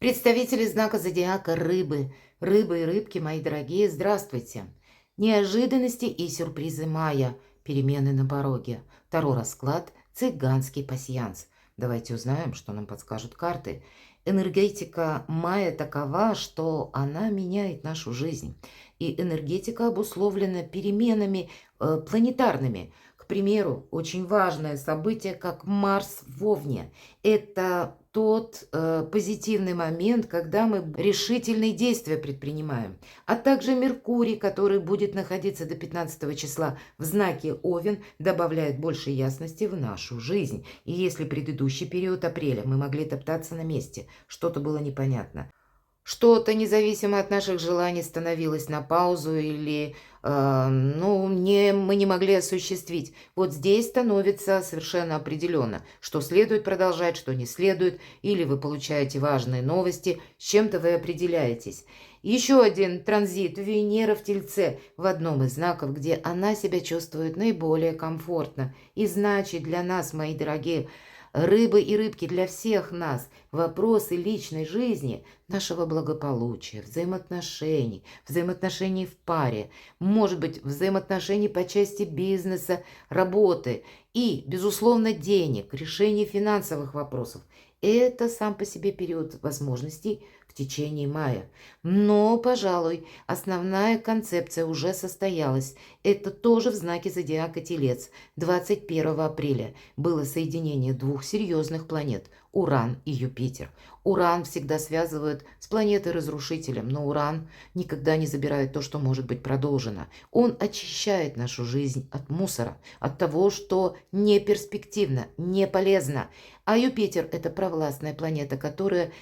Представители знака зодиака Рыбы. Рыбы и рыбки, мои дорогие, здравствуйте. Неожиданности и сюрпризы мая. Перемены на пороге. Таро расклад. Цыганский пасьянс. Давайте узнаем, что нам подскажут карты. Энергетика мая такова, что она меняет нашу жизнь. И энергетика обусловлена переменами планетарными. К примеру, очень важное событие, как Марс в Овне. Это тот позитивный момент, когда мы решительные действия предпринимаем. А также Меркурий, который будет находиться до 15 числа в знаке Овен, добавляет больше ясности в нашу жизнь. И если предыдущий период апреля мы могли топтаться на месте, что-то было непонятно, что-то, независимо от наших желаний, становилось на паузу или мы не могли осуществить. Вот здесь становится совершенно определенно, что следует продолжать, что не следует, или вы получаете важные новости, с чем-то вы определяетесь. Еще один транзит Венера в Тельце в одном из знаков, где она себя чувствует наиболее комфортно. И значит для нас, мои дорогие рыбы и рыбки, для всех нас вопросы личной жизни, нашего благополучия, взаимоотношений в паре, может быть, взаимоотношений по части бизнеса, работы и, безусловно, денег, решения финансовых вопросов. Это сам по себе период возможностей в течение мая. Но, пожалуй, основная концепция уже состоялась. Это тоже в знаке зодиака Телец. 21 апреля было соединение двух серьезных планет – Уран и Юпитер. Уран всегда связывают с планетой-разрушителем, но Уран никогда не забирает то, что может быть продолжено. Он очищает нашу жизнь от мусора, от того, что не перспективно, не полезно. А Юпитер – это провластная планета, которая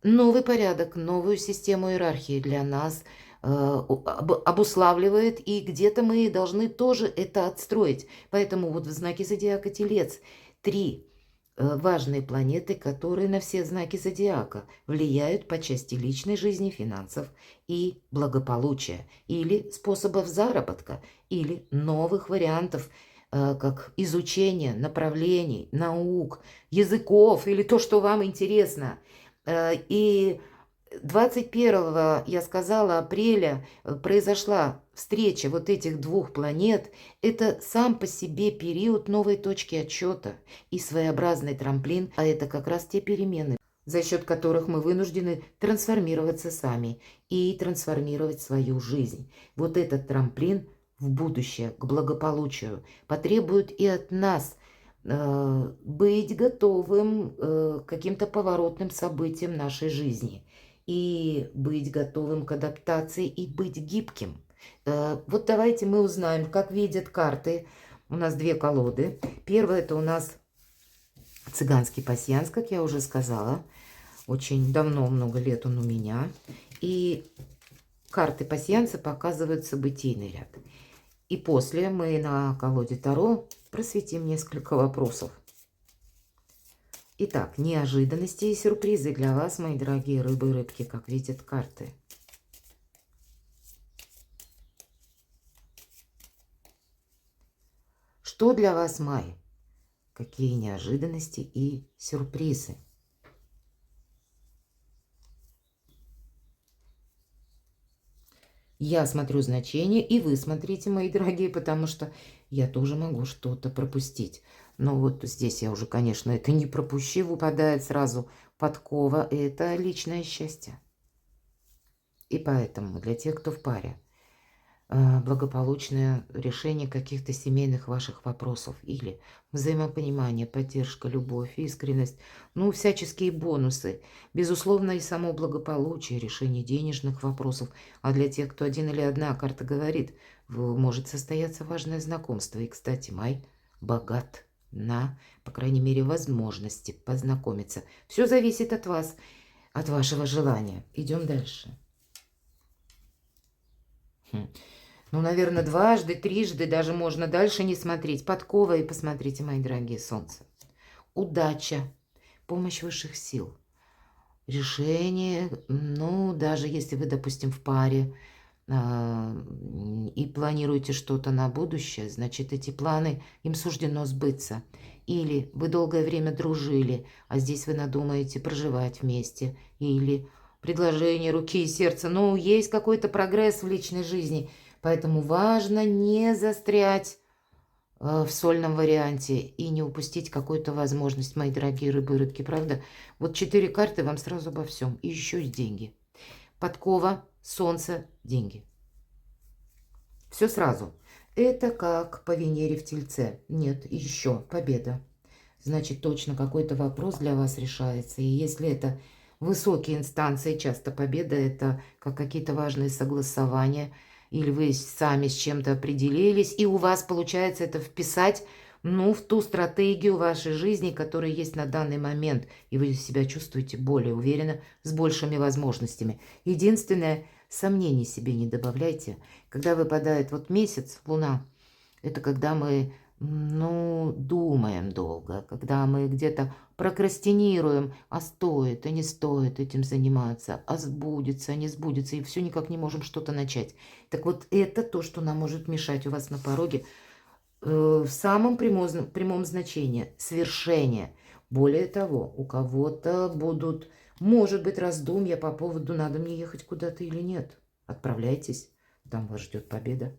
новый порядок, новую систему иерархии для нас обуславливает, и где-то мы должны тоже это отстроить. Поэтому вот в знаке зодиака Телец три важные планеты, которые на все знаки зодиака влияют по части личной жизни, финансов и благополучия, или способов заработка, или новых вариантов, как изучение направлений, наук, языков или то, что вам интересно. И 21, я сказала, апреля произошла встреча вот этих двух планет. Это сам по себе период новой точки отсчета и своеобразный трамплин, а это как раз те перемены, за счет которых мы вынуждены трансформироваться сами и трансформировать свою жизнь. Вот этот трамплин в будущее, к благополучию, потребует и от нас быть готовым к каким-то поворотным событиям нашей жизни и быть готовым к адаптации и быть гибким. Вот давайте мы узнаем, как видят карты. У нас две колоды. Первая – это у нас цыганский пасьянс, как я уже сказала. Очень давно, много лет он у меня. И карты пасьянса показывают событийный ряд. И после мы на колоде Таро просветим несколько вопросов. Итак, неожиданности и сюрпризы для вас, мои дорогие рыбы и рыбки, как видят карты. Что для вас май? Какие неожиданности и сюрпризы? Я смотрю значения, и вы смотрите, мои дорогие, потому что я тоже могу что-то пропустить. Но вот здесь я уже, конечно, это не пропущу, выпадает сразу подкова. Это личное счастье. И поэтому для тех, кто в паре, благополучное решение каких-то семейных ваших вопросов или взаимопонимание, поддержка, любовь, искренность, ну, всяческие бонусы. Безусловно, и само благополучие, решение денежных вопросов. А для тех, кто один или одна, карта говорит, может состояться важное знакомство. И, кстати, май богат на, по крайней мере, возможности познакомиться. Все зависит от вас, от вашего желания. Идем дальше. Ну, наверное, дважды, трижды, даже можно дальше не смотреть. Подкова, и посмотрите, мои дорогие солнца. Удача, помощь высших сил, решение, ну, даже если вы, допустим, в паре, и планируете что-то на будущее, значит, эти планы, им суждено сбыться. Или вы долгое время дружили, а здесь вы надумаете проживать вместе. Или предложение руки и сердца. Ну, есть какой-то прогресс в личной жизни, поэтому важно не застрять в сольном варианте и не упустить какую-то возможность, мои дорогие рыбы и рыбки, правда? Вот 4 карты вам сразу обо всем. И еще есть деньги. Подкова, солнце, деньги. Все сразу. Это как по Венере в Тельце. Нет, еще победа. Значит, точно какой-то вопрос для вас решается. И если это высокие инстанции, часто победа, это как какие-то важные согласования, или вы сами с чем-то определились, и у вас получается это вписать, ну, в ту стратегию вашей жизни, которая есть на данный момент, и вы себя чувствуете более уверенно, с большими возможностями. Единственное, сомнений себе не добавляйте. Когда выпадает вот месяц, луна, это когда мы, ну, думаем долго, когда мы где-то прокрастинируем, а стоит, а не стоит этим заниматься, а сбудется, а не сбудется, и все никак не можем что-то начать. Так вот, это то, что нам может мешать у вас на пороге в самом прямом значении свершение. Более того, у кого-то будут, может быть, раздумья по поводу, надо мне ехать куда-то или нет. Отправляйтесь, там вас ждет победа.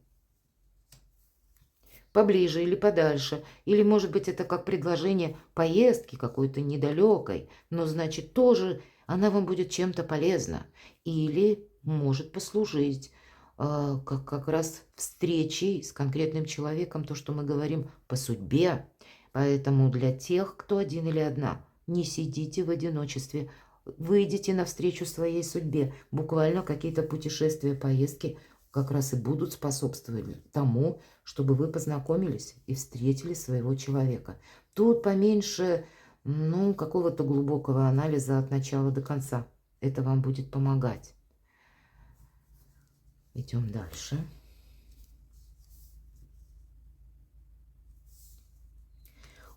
Поближе или подальше. Или, может быть, это как предложение поездки какой-то недалекой, но, значит, тоже она вам будет чем-то полезна. Или может послужить как раз встречей с конкретным человеком, то, что мы говорим по судьбе. Поэтому для тех, кто один или одна, не сидите в одиночестве, выйдите навстречу своей судьбе. Буквально какие-то путешествия, поездки как раз и будут способствовать тому, чтобы вы познакомились и встретили своего человека. Тут поменьше, ну, какого-то глубокого анализа от начала до конца. Это вам будет помогать. Идем дальше.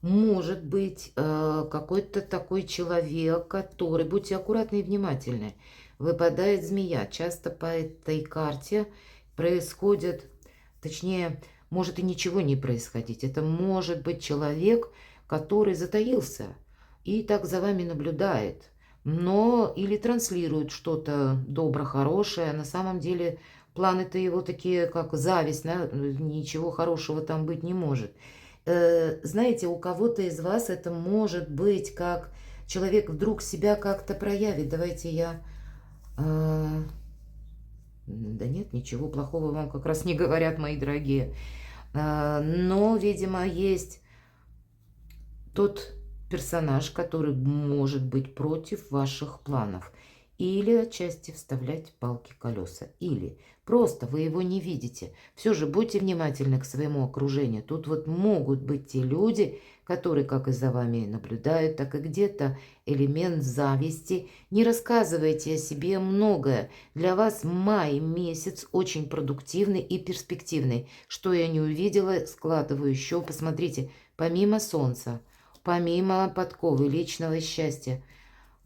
Может быть, какой-то такой человек, который, будьте аккуратны и внимательны, выпадает змея. Часто по этой карте происходит, точнее, может и ничего не происходить. Это может быть человек, который затаился и так за вами наблюдает, но или транслирует что-то добро-хорошее. На самом деле планы-то его такие, как зависть, ничего хорошего там быть не может. Знаете, у кого-то из вас это может быть, как человек вдруг себя как-то проявит. Давайте я... Да нет, ничего плохого вам как раз не говорят, мои дорогие. Но, видимо, есть тот персонаж, который может быть против ваших планов. Или отчасти вставлять палки в колеса. Или просто вы его не видите. Все же будьте внимательны к своему окружению. Тут вот могут быть те люди, которые как и за вами наблюдают, так и где-то элемент зависти. Не рассказывайте о себе многое. Для вас май месяц очень продуктивный и перспективный. Что я не увидела, складываю еще. Посмотрите, помимо солнца, помимо подковы личного счастья,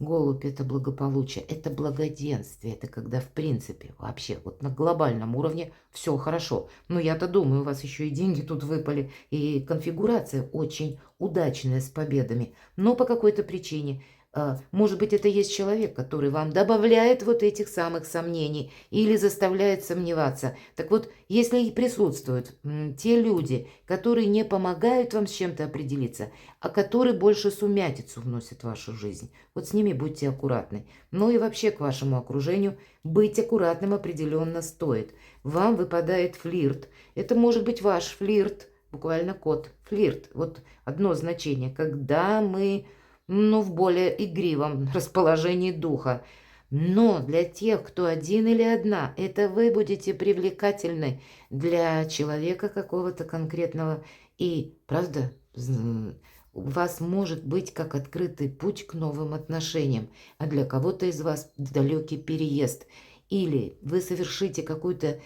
голубь – это благополучие, это благоденствие, это когда, в принципе, вообще вот на глобальном уровне все хорошо. Но я-то думаю, у вас еще и деньги тут выпали, и конфигурация очень удачная с победами. Но по какой-то причине, может быть, это есть человек, который вам добавляет вот этих самых сомнений или заставляет сомневаться. Так вот, если и присутствуют те люди, которые не помогают вам с чем-то определиться, а которые больше сумятицу вносят в вашу жизнь, вот с ними будьте аккуратны. Ну и вообще к вашему окружению быть аккуратным определенно стоит. Вам выпадает флирт. Это может быть ваш флирт, буквально код. Флирт. Вот одно значение. Когда мы, ну, в более игривом расположении духа. Но для тех, кто один или одна, это вы будете привлекательны для человека какого-то конкретного. И, правда, у вас может быть как открытый путь к новым отношениям, а для кого-то из вас далекий переезд. Или вы совершите какую-то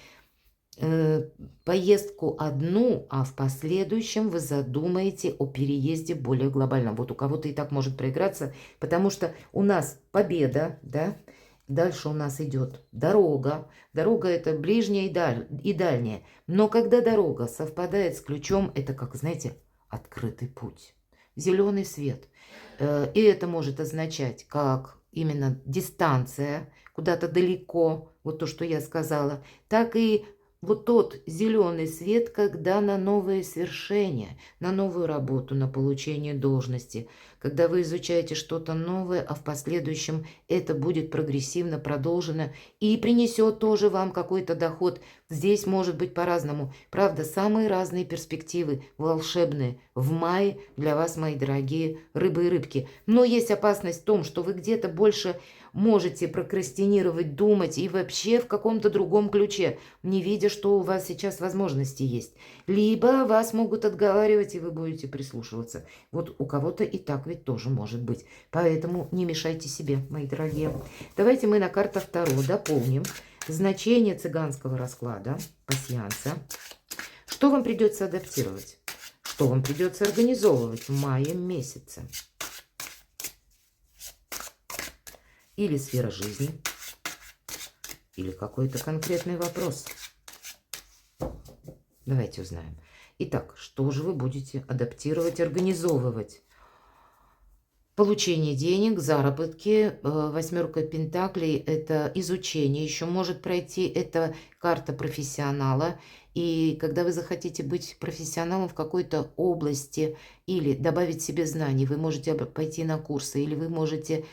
поездку одну, а в последующем вы задумаете о переезде более глобальном. Вот у кого-то и так может проиграться, потому что у нас победа, да, Дальше у нас идет дорога. Дорога это ближняя и дальняя. Но когда дорога совпадает с ключом, это как, знаете, открытый путь. Зеленый свет. И это может означать как именно дистанция куда-то далеко, вот то, что я сказала, так и вот тот зеленый свет, когда на новые свершения, на новую работу, на получение должности, когда вы изучаете что-то новое, а в последующем это будет прогрессивно продолжено и принесет тоже вам какой-то доход. Здесь может быть по-разному. Правда, самые разные перспективы, волшебные, в мае для вас, мои дорогие рыбы и рыбки. Но есть опасность в том, что вы где-то больше можете прокрастинировать, думать и вообще в каком-то другом ключе, не видя, что у вас сейчас возможности есть. Либо вас могут отговаривать, и вы будете прислушиваться. Вот у кого-то и так ведь тоже может быть. Поэтому не мешайте себе, мои дорогие. Давайте мы на картах Таро дополним значение цыганского расклада, пасьянса. Что вам придется адаптировать? Что вам придется организовывать в мае месяце? Или сфера жизни, или какой-то конкретный вопрос. Давайте узнаем. Итак, что же вы будете адаптировать, организовывать? Получение денег, заработки, восьмерка пентаклей – это изучение, еще может пройти, это карта профессионала. И когда вы захотите быть профессионалом в какой-то области или добавить себе знаний, вы можете пойти на курсы, или вы можете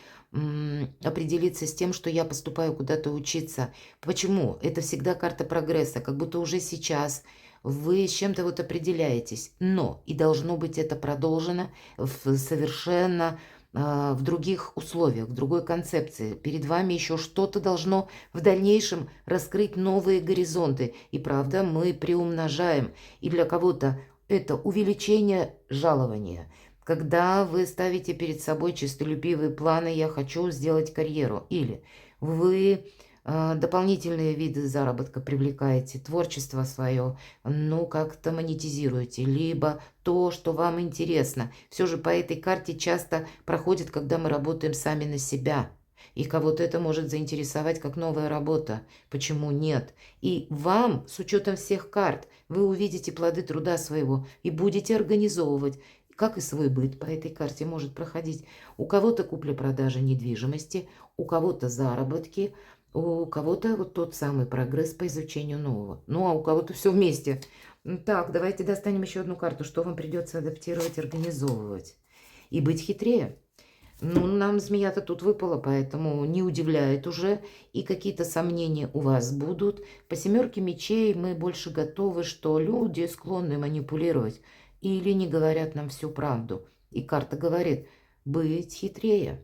определиться с тем, что я поступаю куда-то учиться. Почему? Это всегда карта прогресса, как будто уже сейчас вы с чем-то вот определяетесь. Но и должно быть это продолжено в совершенно в других условиях, в другой концепции. Перед вами еще что-то должно в дальнейшем раскрыть новые горизонты. И правда, мы приумножаем. И для кого-то это увеличение жалования. Когда вы ставите перед собой честолюбивые планы «я хочу сделать карьеру», или вы дополнительные виды заработка привлекаете, творчество свое, ну, как-то монетизируете, либо то, что вам интересно. Все же по этой карте часто проходит, когда мы работаем сами на себя. И кого-то это может заинтересовать как новая работа. Почему нет? И вам, с учетом всех карт, вы увидите плоды труда своего и будете организовывать, как и свой быт по этой карте может проходить. У кого-то купля-продажа недвижимости, у кого-то заработки, у кого-то вот тот самый прогресс по изучению нового. Ну, а у кого-то все вместе. Так, давайте достанем еще одну карту. Что вам придется адаптировать, организовывать? И быть хитрее. Ну, нам змея-то тут выпала, поэтому не удивляет уже. И какие-то сомнения у вас будут. По семерке мечей мы больше готовы, что люди склонны манипулировать или не говорят нам всю правду. И карта говорит, быть хитрее.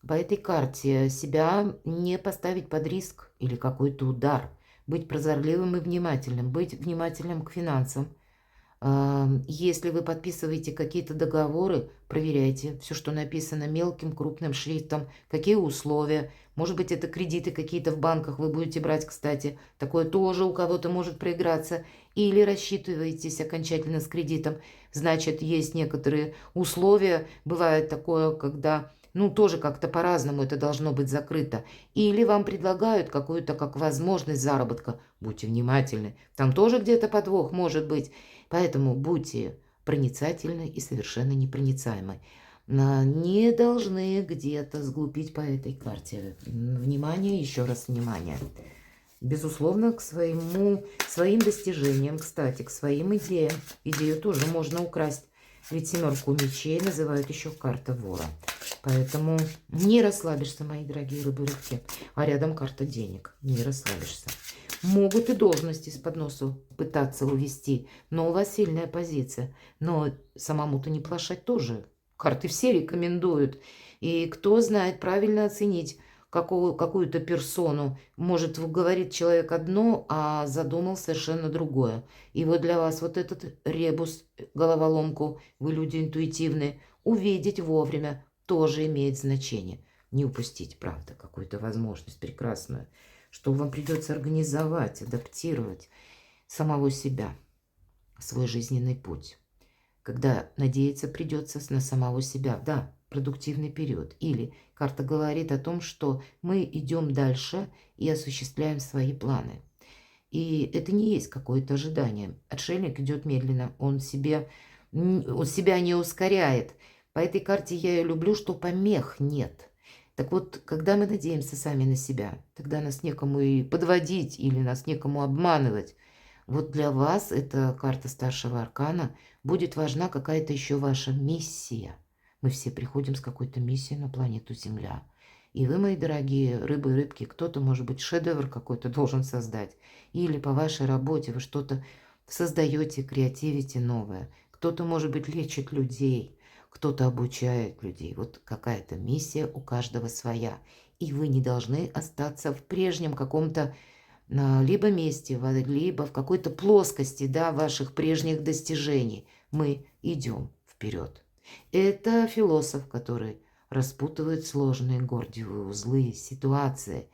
По этой карте себя не поставить под риск или какой-то удар. Быть прозорливым и внимательным. Быть внимательным к финансам. Если вы подписываете какие-то договоры, проверяйте все, что написано мелким, крупным шрифтом, какие условия. Может быть, это кредиты какие-то в банках вы будете брать, кстати. Такое тоже у кого-то может проиграться. Или рассчитываетесь окончательно с кредитом. Значит, есть некоторые условия. Бывает такое, когда... Ну, тоже как-то по-разному это должно быть закрыто. Или вам предлагают какую-то как возможность заработка. Будьте внимательны. Там тоже где-то подвох может быть. Поэтому будьте проницательны и совершенно непроницаемы. Не должны где-то сглупить по этой карте. Внимание, еще раз внимание. Безусловно, к своим достижениям, кстати, к своим идеям. Идею тоже можно украсть. Ведь семерку мечей называют еще карта вора. Поэтому не расслабишься, мои дорогие рыбы-рыбки. А рядом карта денег. Не расслабишься. Могут и должности из-под носа пытаться увести, но у вас сильная позиция. Но самому-то не плашать тоже. Карты все рекомендуют. И кто знает правильно оценить какую-то персону. Может, говорит человек одно, а задумал совершенно другое. И вот для вас вот этот ребус, головоломку, вы люди интуитивные, увидеть вовремя тоже имеет значение. Не упустить, правда, какую-то возможность прекрасную, что вам придется организовать, адаптировать самого себя, свой жизненный путь. Когда надеяться придется на самого себя. Да, продуктивный период. Или карта говорит о том, что мы идем дальше и осуществляем свои планы. И это не есть какое-то ожидание. Отшельник идет медленно, он себя не ускоряет. По этой карте я ее люблю, что помех нет. Так вот, когда мы надеемся сами на себя, тогда нас некому и подводить или нас некому обманывать. Вот для вас эта карта старшего аркана будет важна какая-то еще ваша миссия. Мы все приходим с какой-то миссией на планету Земля. И вы, мои дорогие рыбы и рыбки, кто-то, может быть, шедевр какой-то должен создать. Или по вашей работе вы что-то создаете, креативите новое. Кто-то, может быть, лечит людей, кто-то обучает людей. Вот какая-то миссия у каждого своя. И вы не должны остаться в прежнем каком-то либо месте, либо в какой-то плоскости, да, ваших прежних достижений. Мы идем вперед. Это философ, который распутывает сложные гордиевые узлы, ситуации.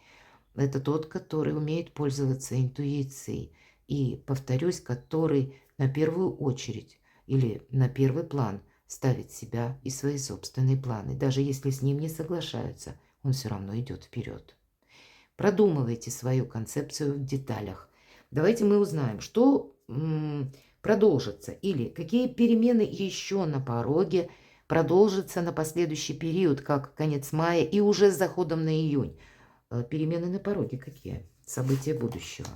Это тот, который умеет пользоваться интуицией. И, повторюсь, который на первую очередь или на первый план ставит себя и свои собственные планы. Даже если с ним не соглашаются, он все равно идет вперед. Продумывайте свою концепцию в деталях. Давайте мы узнаем, что продолжится или какие перемены еще на пороге продолжатся на последующий период, как конец мая и уже с заходом на июнь. Перемены на пороге какие? События будущего.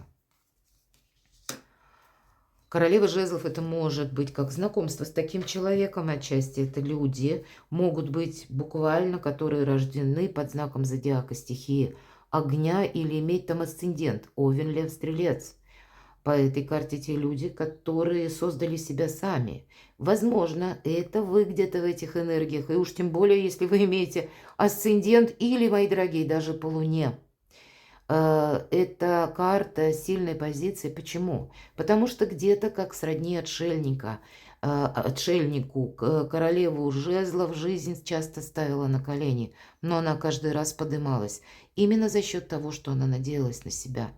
Королева жезлов — это может быть как знакомство с таким человеком, отчасти это люди, могут быть буквально, которые рождены под знаком зодиака стихии огня или иметь там асцендент, Овен, Лев, Стрелец. По этой карте те люди, которые создали себя сами. Возможно, это вы где-то в этих энергиях, и уж тем более, если вы имеете асцендент или, мои дорогие, даже по Луне. Это карта сильной позиции. Почему? Потому что где-то как сродни отшельнику королеву жезлов жизнь часто ставила на колени, но она каждый раз подымалась. Именно за счет того, что она надеялась на себя.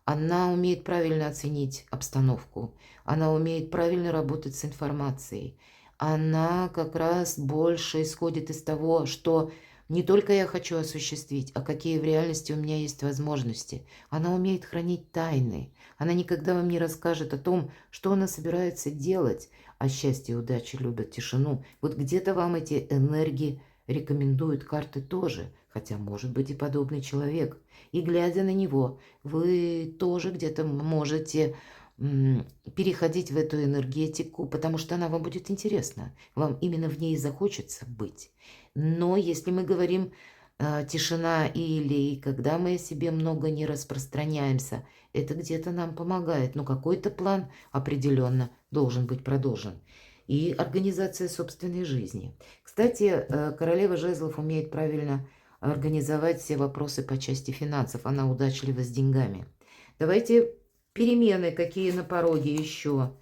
Она умеет правильно оценить обстановку, она умеет правильно работать с информацией. Она как раз больше исходит из того, что не только я хочу осуществить, а какие в реальности у меня есть возможности. Она умеет хранить тайны. Она никогда вам не расскажет о том, что она собирается делать. А счастье и удача любят тишину. Вот где-то вам эти энергии рекомендуют карты тоже. Хотя может быть и подобный человек. И глядя на него, вы тоже где-то можете переходить в эту энергетику, потому что она вам будет интересна. Вам именно в ней захочется быть. Но если мы говорим тишина или когда мы о себе много не распространяемся, это где-то нам помогает. Но какой-то план определенно должен быть продолжен. И организация собственной жизни. Кстати, королева жезлов умеет правильно организовать все вопросы по части финансов. Она удачлива с деньгами. Давайте перемены, какие на пороге еще.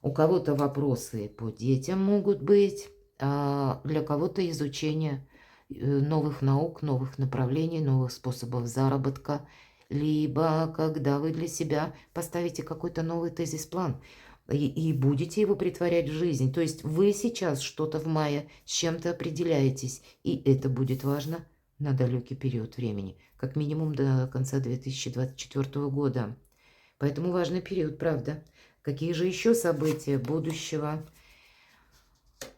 У кого-то вопросы по детям могут быть, а для кого-то изучение новых наук, новых направлений, новых способов заработка. Либо когда вы для себя поставите какой-то новый тезис-план и будете его притворять в жизнь. То есть вы сейчас что-то в мае с чем-то определяетесь, и это будет важно на далекий период времени, как минимум до конца 2024 года. Поэтому важный период, правда. Какие же еще события будущего?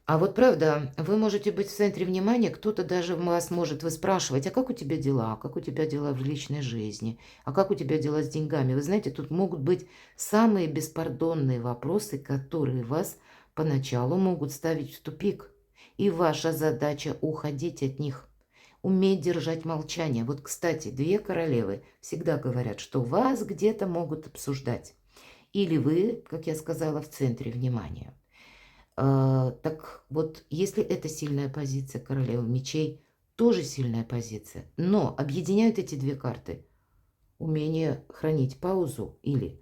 А вот правда, вы можете быть в центре внимания, кто-то даже вас может выспрашивать, а как у тебя дела, а как у тебя дела в личной жизни, а как у тебя дела с деньгами. Вы знаете, тут могут быть самые беспардонные вопросы, которые вас поначалу могут ставить в тупик. И ваша задача уходить от них. Уметь держать молчание. Вот, кстати, две королевы всегда говорят, что вас где-то могут обсуждать. Или вы, как я сказала, в центре внимания. Так вот, если это сильная позиция королевы мечей, тоже сильная позиция. Но объединяют эти две карты умение хранить паузу или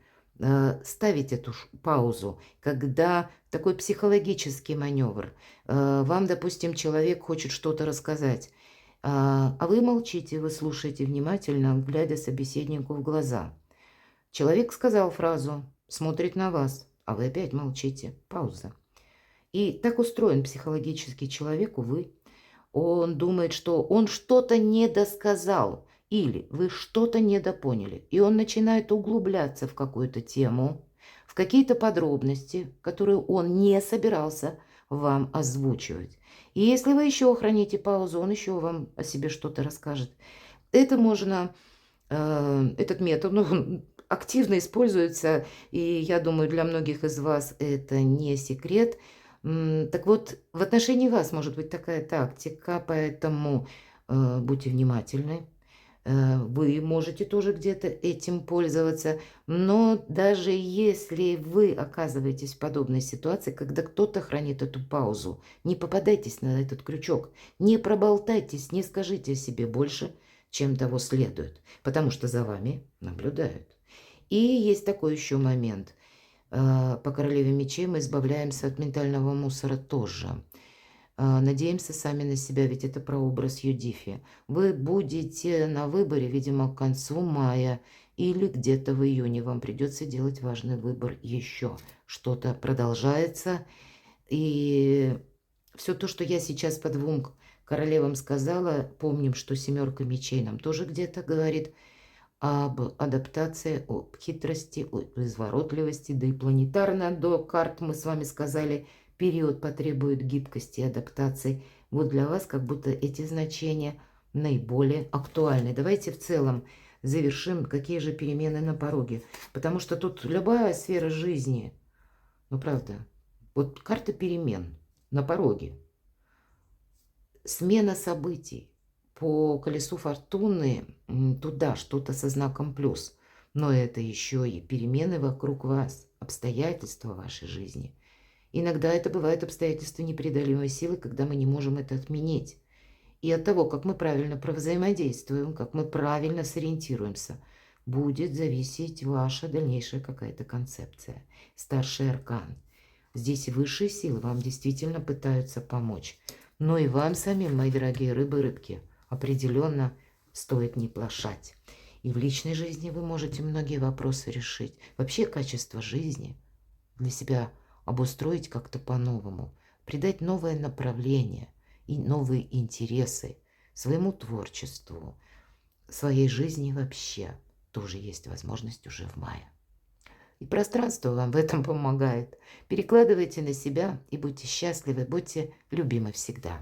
ставить эту паузу, когда такой психологический маневр. Вам, допустим, человек хочет что-то рассказать, а вы молчите, вы слушаете внимательно, глядя собеседнику в глаза. Человек сказал фразу, смотрит на вас, а вы опять молчите. Пауза. И так устроен психологический человек, увы. Он думает, что он что-то недосказал или вы что-то недопоняли. И он начинает углубляться в какую-то тему, в какие-то подробности, которые он не собирался вам озвучивать. И если вы еще храните паузу, он еще вам о себе что-то расскажет. Это можно, этот метод, ну, он активно используется, и я думаю, для многих из вас это не секрет. Так вот, в отношении вас может быть такая тактика, поэтому будьте внимательны. Вы можете тоже где-то этим пользоваться, но даже если вы оказываетесь в подобной ситуации, когда кто-то хранит эту паузу, не попадайтесь на этот крючок, не проболтайтесь, не скажите о себе больше, чем того следует, потому что за вами наблюдают. И есть такой еще момент. По королеве мечей мы избавляемся от ментального мусора тоже. Надеемся сами на себя, ведь это прообраз Юдифи. Вы будете на выборе, видимо, к концу мая или где-то в июне. Вам придется делать важный выбор еще. Что-то продолжается. И все то, что я сейчас по двум королевам сказала, помним, что семерка мечей нам тоже где-то говорит об адаптации, об хитрости, об изворотливости, да и планетарно до карт мы с вами сказали, период потребует гибкости и адаптации. Вот для вас как будто эти значения наиболее актуальны. Давайте в целом завершим, какие же перемены на пороге. Потому что тут любая сфера жизни, ну правда, вот карта перемен на пороге. Смена событий. По колесу фортуны туда что-то со знаком плюс. Но это еще и перемены вокруг вас, обстоятельства вашей жизни. Иногда это бывают обстоятельства непреодолимой силы, когда мы не можем это отменить. И от того, как мы правильно взаимодействуем, как мы правильно сориентируемся, будет зависеть ваша дальнейшая какая-то концепция. Старший аркан. Здесь высшие силы вам действительно пытаются помочь. Но и вам самим, мои дорогие рыбы и рыбки, определенно стоит не плашать. И в личной жизни вы можете многие вопросы решить. Вообще качество жизни для себя обустроить как-то по-новому, придать новое направление и новые интересы своему творчеству, своей жизни вообще. Тоже есть возможность уже в мае. И пространство вам в этом помогает. Перекладывайте на себя и будьте счастливы, будьте любимы всегда.